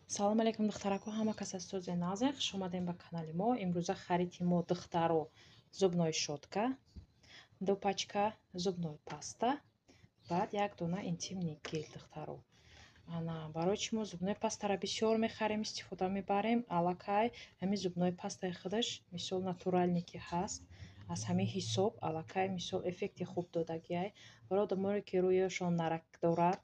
салом алейкум духтарако, ҳама кас аз сози назех хуш омадем ба канали мо. Имрӯза хариди мо духтаро зубной щотка, 2 пачка зубной паста, баъд 1 дона интимный гель духтаро. Барои чӣ мо зубной пастаро бисёр мехарем, истифода мебарем? Аллакай ҳамин зубной пастаи худаш мисол натуралне ки ҳаст, аз ҳамин ҳисоб аллакай мисол эффекти хуб додагиай. Барои одамоне ки рӯяшон нарак дорад,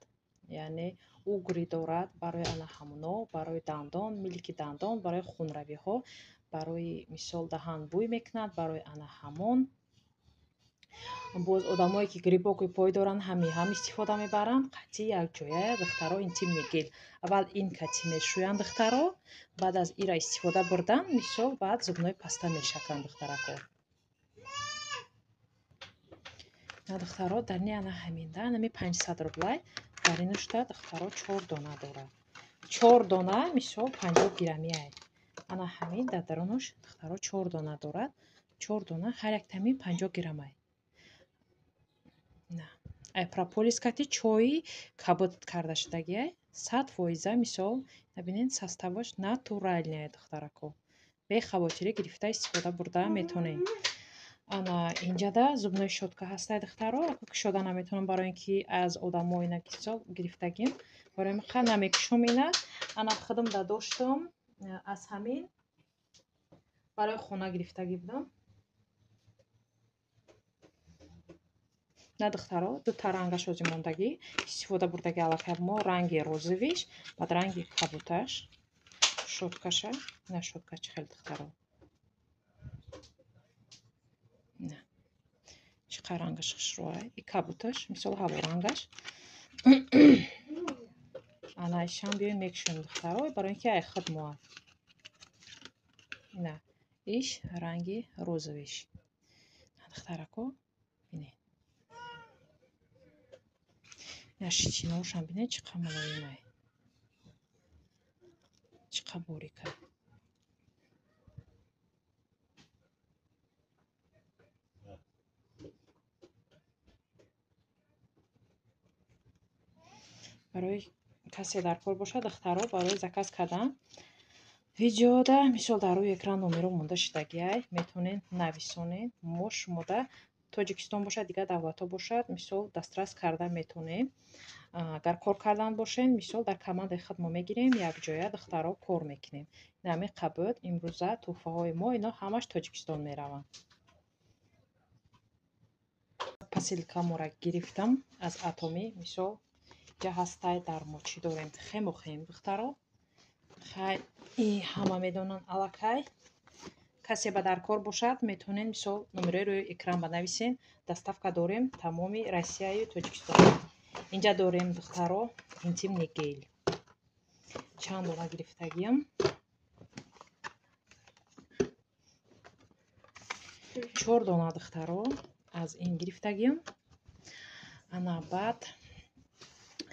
яъне угри дорад, барои ана ҳамуно, барои дандон, милки дандон, барои хунравиҳо, барои мисол даҳан бӯй мекунад, барои ана ҳамон. Боз одамое ки грибоки пой доранд ҳам истифода мебаранд. Қатъи якҷоя духтаро интимный гель. Аввал ин қатъи мешӯянд духтаро, баъд аз ира истифода бурдан мисол баъд зубной паста мешаканд духтарако. духтаро дар ни ана ҳаминда нами 500 рублай дар инушта духтаро 4 дона дорад. 4 дона мисол 50 граммиай. Ана ҳамин дар дарунаш духтаро 4 дона дорад. 4 дона ҳар яктами 50 граммай. Ай прополис кати чои кабуд карда шудагиай. 100% мисол набинен составаш натуральный духтарако. Бе хавотири гирифта истифода бурда метонем. ана инҷада зубной щотка ҳастай духтаро. Ако кушода наметонам барои ин ки аз одамои накисол гирифтагим, барои ин қа намекушум ина. Ана худам да доштам аз ҳамин барои хона гирифтагӣ будам. На духтаро дута рангаш ози мондагӣ истифода бурдагӣ аллакай мо ранги розовиш, баъд ранги кабуташ, щоткаша, на щоткач хел духтаро. На. Чиқа рангаш хушрӯай. И кабуташ, мисол ҳаво рангаш. Ана ишам биёй мекушем духтаро, барои ин ки ай худ моа. На. Иш ранги розовиш. На духтарако. Бинед. На шичиношам бинед чиқа мулоимай. Чиқа борикай. барои касе дар кор бошад духтаро барои заказ кардан видеода мисол дар рӯи экран номеро монда шудагиай метавонед нависонед. мо шумода тоҷикистон бошад, дигар давлатҳо бошад, мисол дастрас карда метавонем. агар кор кардан бошед мисол дар командаи худ мо мегирем, якҷоя духтаро кор мекунем. нами қабуд имрӯза тӯҳфаҳои мо ино ҳамаш тоҷикистон мераванд. посилкамора гирифтам аз атоми мисол ҷа ҳастай дар мо чӣ дорем хемо хем духтаро. хай и ҳама медонанд аллакай касе ба дар кор бошад метавонед мисол номерои рӯи экран банависен. доставка дорем тамоми Россияю Тоҷикистон. инҷа дорем духтаро интимный гель. чанд дона гирифтагиам. 4 дона духтаро аз ин гирифтагиам. ана баъд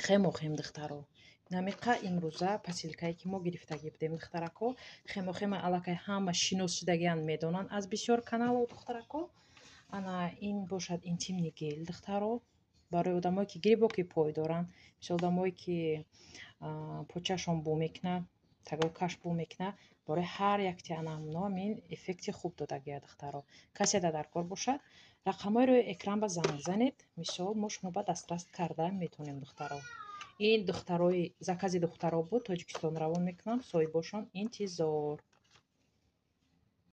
хемо-хем духтаро. намиқа имрӯза посилкае ки мо гирифтагӣ будем духтарако. хемо-хема аллакай ҳама шиносшудагиан медонанд аз бисёр каналҳо духтарако. ана ин бошад интимный гель духтаро. барои одамое ки грибоки пой доранд, мисол одамое ки почашон бӯ мекунад, тагокаш бӯ мекунад, барои ҳар якти анамно амин эффекти хуб додагиа духтаро. касе дар кор бошад рақамҳои рӯи экран ба занг занед, мисол мо шумо ба дастрас карда метавонем духтаро. ин духтарои закази духтаро буд, тоҷикистон равон мекунам. соҳибошон интизор.